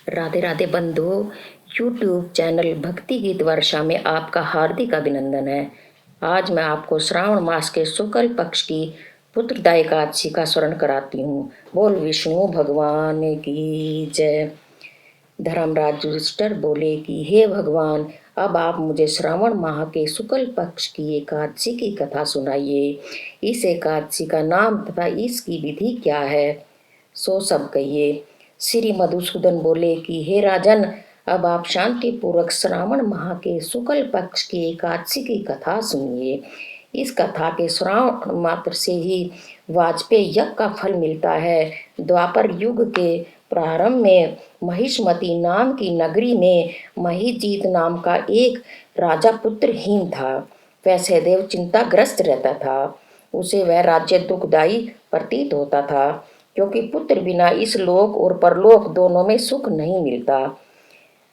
राधे राधे बंधु। YouTube channel भक्ति गीत वर्षा में आपका हार्दिक अभिनंदन है। आज मैं आपको श्रावण मास के शुक्ल पक्ष की पुत्रदा एकादशी का स्मरण कराती हूँ। बोल विष्णु भगवान की जय। धर्मराज युधिष्ठिर बोले कि हे भगवान, अब आप मुझे श्रावण माह के शुक्ल पक्ष की एकादशी की कथा सुनाइए। इस एकादशी का नाम तथा इसकी विधि क्या है, सो सब कहिए। श्री मधुसूदन बोले कि हे राजन, अब आप शांति पूर्वक श्रावण माह के शुक्ल पक्ष की एकादशी की कथा सुनिए। इस कथा के श्रवण मात्र से ही वाजपेयी यज्ञ का फल मिलता है। द्वापर युग के प्रारंभ में महिष्मती नाम की नगरी में महिजीत नाम का एक राजा पुत्रहीन था। वह सदैव चिंताग्रस्त रहता था। उसे वह राज्य दुखदायी प्रतीत होता था, क्योंकि पुत्र बिना इस लोक और परलोक दोनों में सुख नहीं मिलता।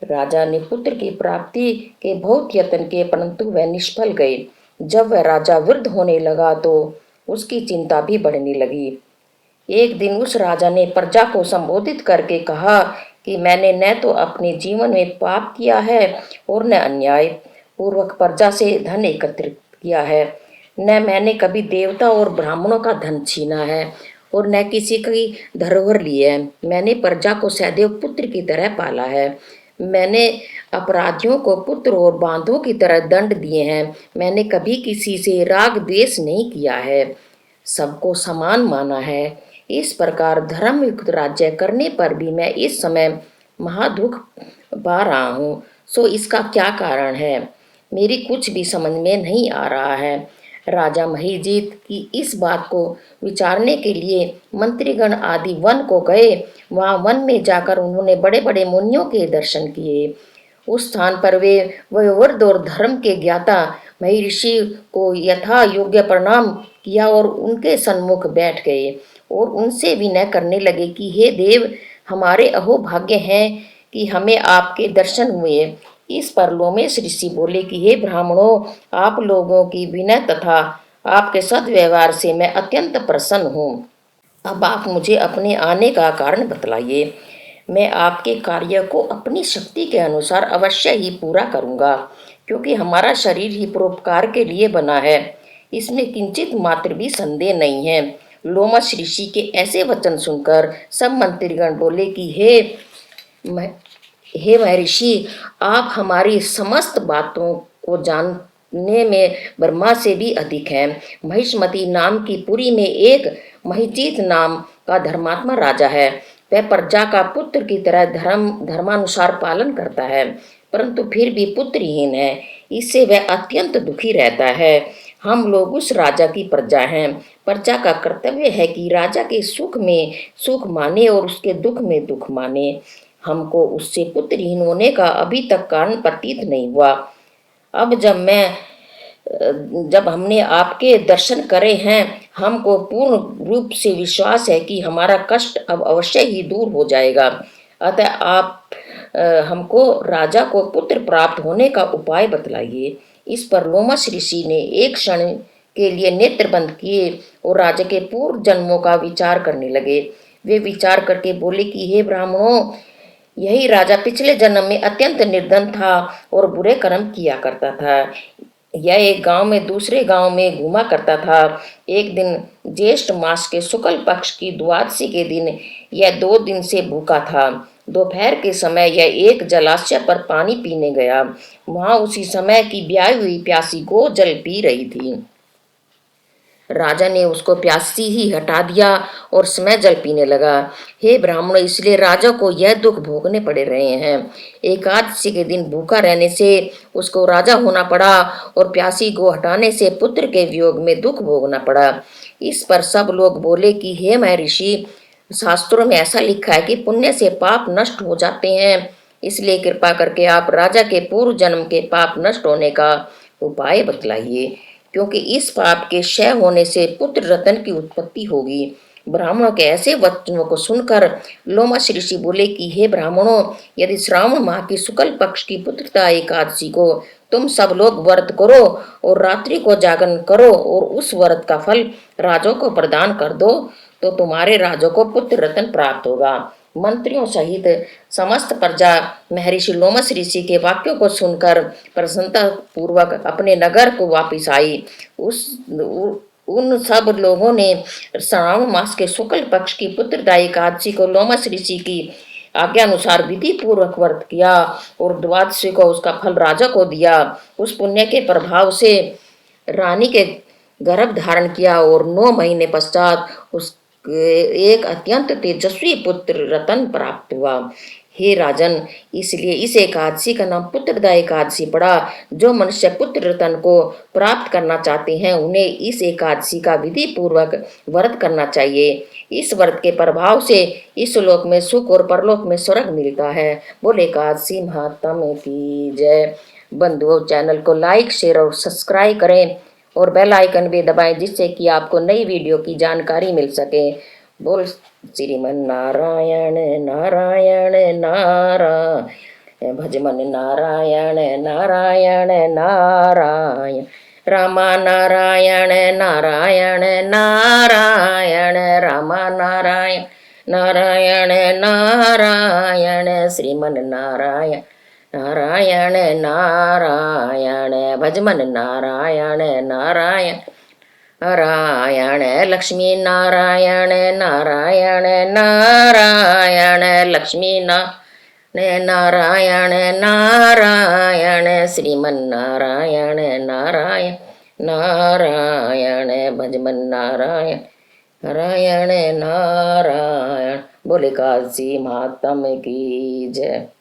राजा ने पुत्र की प्राप्ति के बहुत यत्न किए, परंतु वह निष्फल गए। जब वह राजा वृद्ध होने लगा तो उसकी चिंता भी बढ़ने लगी। एक दिन उस राजा ने प्रजा को संबोधित करके कहा कि मैंने न तो अपने जीवन में पाप किया है और न अन्याय पूर्वक प्रजा से धन एकत्रित किया है। न मैंने कभी देवता और ब्राह्मणों का धन छीना है और न किसी की धरोहर ली है। मैंने प्रजा को सदैव पुत्र की तरह पाला है। मैंने अपराधियों को पुत्र और बांधों की तरह दंड दिए हैं। मैंने कभी किसी से राग द्वेष नहीं किया है, सबको समान माना है। इस प्रकार धर्म युक्त राज्य करने पर भी मैं इस समय महादुख पा रहा हूँ। सो इसका क्या कारण है, मेरी कुछ भी समझ में नहीं आ रहा है। राजा महिजीत की इस बात को विचारने के लिए मंत्रीगण आदि वन को गए। वहां वन में जाकर उन्होंने बड़े बड़े मुनियों के दर्शन किए। उस स्थान पर वे वयोवृद्ध और धर्म के ज्ञाता महर्षि को यथा योग्य प्रणाम किया और उनके सन्मुख बैठ गए और उनसे विनय करने लगे कि हे देव, हमारे अहोभाग्य हैं कि हमें आपके दर्शन हुए। इस पर लोमेश ऋषि बोले कि हे ब्राह्मणों, आप लोगों की विनय तथा आपके सद्व्यवहार से मैं अत्यंत प्रसन्न हूँ। अब आप मुझे अपने आने का कारण बतलाइए। मैं आपके कार्य को अपनी शक्ति के अनुसार अवश्य ही पूरा करूँगा, क्योंकि हमारा शरीर ही परोपकार के लिए बना है, इसमें किंचित मात्र भी संदेह नहीं है। लोमश ऋषि के ऐसे वचन सुनकर सब मंत्रीगण बोले कि हे महर्षि, आप हमारी समस्त बातों को जानने में ब्रह्मा से भी अधिक हैं। महिष्मती नाम की पुरी में एक महिजीत नाम का धर्मात्मा राजा है। वह प्रजा का पुत्र की तरह धर्मानुसार पालन करता है, परंतु फिर भी पुत्रहीन है। इससे वह अत्यंत दुखी रहता है। हम लोग उस राजा की प्रजा हैं। प्रजा का कर्तव्य है कि राजा के सुख में सुख माने और उसके दुख में दुख माने। हमको उससे पुत्रहीन होने का अभी तक कारण प्रतीत नहीं हुआ। अब जब हमने आपके दर्शन करे हैं, हमको पूर्ण रूप से विश्वास है कि हमारा कष्ट अब अवश्य ही दूर हो जाएगा। अतः आप हमको राजा को पुत्र प्राप्त होने का उपाय बतलाइए। इस पर लोमश ऋषि ने एक क्षण के लिए नेत्र बंद किए और राजा के पूर्व जन्मों का विचार करने लगे। वे विचार करके बोले कि हे ब्राह्मणों, यही राजा पिछले जन्म में अत्यंत निर्धन था और बुरे कर्म किया करता था। यह एक गांव में दूसरे गांव में घूमा करता था। एक दिन ज्येष्ठ मास के शुक्ल पक्ष की द्वादशी के दिन यह 2 दिन से भूखा था। दोपहर के समय यह एक जलाशय पर पानी पीने गया। वहां उसी समय की ब्याई हुई प्यासी गौ जल पी रही थी। राजा ने उसको प्यासी ही हटा दिया और स्वयं जल पीने लगा। हे ब्राह्मण, इसलिए राजा को यह दुख भोगने पड़े रहे हैं। एकादशी के दिन भूखा रहने से उसको राजा होना पड़ा और प्यासी गो हटाने से पुत्र के वियोग में दुख भोगना पड़ा। इस पर सब लोग बोले कि हे महर्षि, शास्त्रों में ऐसा लिखा है कि पुण्य से पाप नष्ट हो जाते हैं, इसलिए कृपा करके आप राजा के पूर्व जन्म के पाप नष्ट होने का उपाय बतलाइए, क्योंकि इस पाप के क्षय होने से पुत्र रत्न की उत्पत्ति होगी। ब्राह्मणों के ऐसे वचनों को सुनकर लोमश ऋषि बोले कि हे ब्राह्मणों, यदि श्रावण माह की शुक्ल पक्ष की पुत्रता एकादशी को तुम सब लोग व्रत करो और रात्रि को जागरण करो और उस व्रत का फल राजों को प्रदान कर दो, तो तुम्हारे राजों को पुत्र रत्न प्राप्त होगा। मंत्रियों सहित समस्त प्रजा महर्षि लोमस ऋषि के वाक्यों को सुनकर प्रसन्नता पूर्वक अपने नगर को वापिस आई। उन सब लोगों ने श्रावण मास के शुक्ल पक्ष की पुत्रदायी एकादशी को लोमस ऋषि की आज्ञा अनुसार विधि पूर्वक व्रत किया और द्वादशी को उसका फल राजा को दिया। उस पुण्य के प्रभाव से रानी के गर्भ धारण किया और 9 महीने पश्चात उस एक अत्यंत तेजस्वी पुत्र रतन प्राप्त हुआ। हे राजन, इसलिए इस एकादशी का नाम पुत्रदा एकादशी पड़ा। जो मनुष्य पुत्र रतन को प्राप्त करना चाहते हैं उन्हें इस एकादशी का विधि पूर्वक व्रत करना चाहिए। इस व्रत के प्रभाव से इस लोक में सुख और परलोक में स्वर्ग मिलता है। बोले एकादशी महात्मा की जय। बंधुओं, चैनल को लाइक, शेयर और सब्सक्राइब करें और बेल आइकन भी दबाएं जिससे कि आपको नई वीडियो की जानकारी मिल सके। बोल श्रीमन नारायण नारायण नारायण, भजमन नारायण नारायण नारायण, रामा नारायण नारायण नारायण, रामा नारायण नारायण नारायण, श्रीमन नारायण नारायण नारायण, भजमन नारायण नारायण नारायण, लक्ष्मी नारायण नारायण नारायण, लक्ष्मी नारायण नारायण, श्रीमन नारायण नारायण नारायण, भजमन नारायण नारायण नारायण। बोले काशी महात्मा की जय।